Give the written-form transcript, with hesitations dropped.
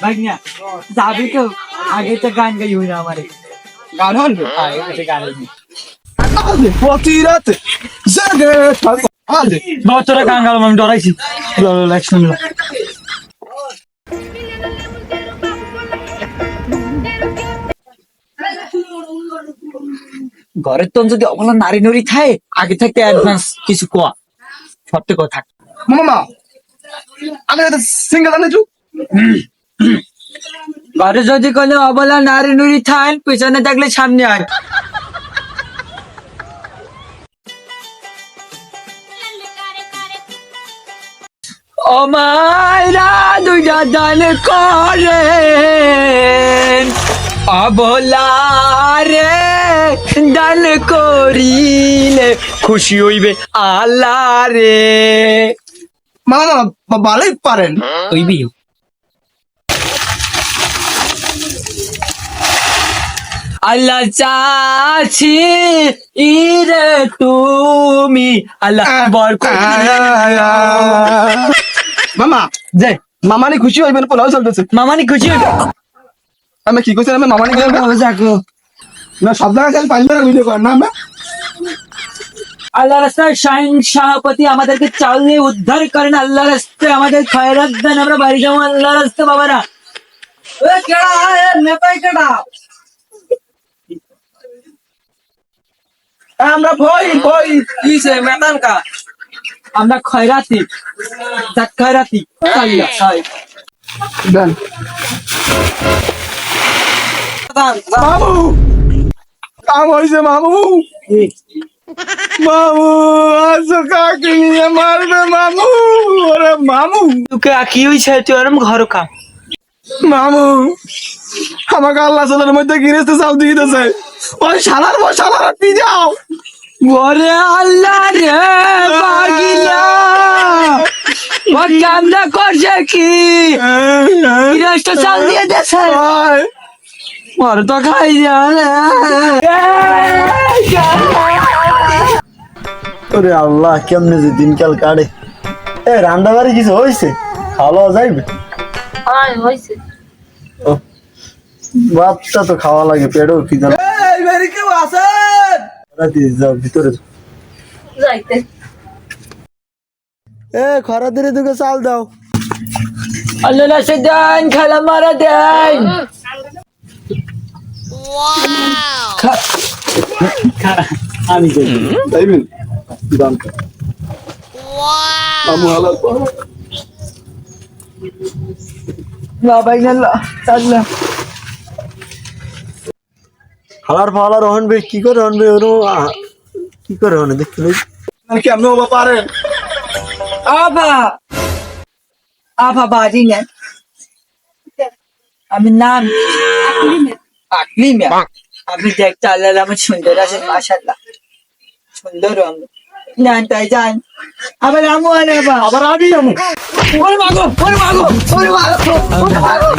ভাগ্না যাবি তো আগে তো গান গাই হই না আমারে গান হল আগে গান গাই প্রতি রাতে জেগে থাকো আলে তোরা গান গালাম আমি ডরাইছি শুনলো ঘরের তো যদি অবলা নারী নড়ি থাকে আগে থাকতে অ্যাডভান্স কিছু কোয়া সত্যি কথা মামা আমি একটা সিঙ্গেল আনেছু ঘরে যদি কোনো অবলা নারী নুড়ি থাকেন পিছনে থাকলে সামনে আয় ও মাইরা দুইটা দান করে অবলা রে দান করিলে খুশি হইবে আল্লাহ রে মামা ভালোই পারেন হইবি আল্লাহ চাচ্ছি ইরে তুমি আল্লাহ মামা যে মামানি খুশি হইবেন পোলাও চলতেছে মামানি খুশি হইবে আমি কি কইছি আমি মামানি যাকো না সব জায়গায় খালি পাঁচবার ভিডিও করেন না আমরা আল্লাহ রাস্তায় শাহিন সভাপতি আমাদেরকে চাল নিয়ে উদ্ধার করেন আল্লাহ রাস্তায় আমাদের খয়রাত দেন আমরা বাড়ি যাবো আল্লাহ রাস্তায় বাবারা নেতাই কেডা আমরা ভয় কিসে মেতান কা আমরা খয়রাতি জাত খয়রাতি আল্লাহ হয় দেন মামু কাম হয়েছে মামু মামু আজো কাকে নিয়ে মারবে মামু ওরে মামু তোকে কি হইছে তুই ওরম ঘর কা মামু আমাকে আল্লাহ সালার মধ্যে গিরেতে চাল দিয়ে দিতেছে ওই শালার পি যাও ওরে আল্লাহ রে পাগিলা ও কামনা করছে কি গৃহস্থ চাল দিয়ে দেছে ওর তো খাই ওরে আল্লাহ কেমনে যে দিনকাল কাটে এ রান্না বাড়ি কিছু হয়েছে খাওয়া যাইবে ও, ভাতটা তো খাওয়া লাগে পেটও কি জানো কেউ আছেন রাতে যাও ভিতরে এ খরা দিনে তোকে চাল দাও আল্লাহ সে দেন খেলা মারা দেন আমি যাইবেন দাম মামু হালাল ভাই আল্লাহ হালার ফালার হনবে কি করে হনবে ওরও কি করে হনে দেখতে লই কেমন হবা পারেন আভা বাড়ি নেন আমি নাম আকলি মে আমি দেখতে আল্লাহ আমার সুন্দর আছেন মাশাআল্লাহ সুন্দর আমি নান তাই যান আবার আমু আনাবা আবার আমি আমু ওরে মাগো ওরে মাগো ওরে মাগো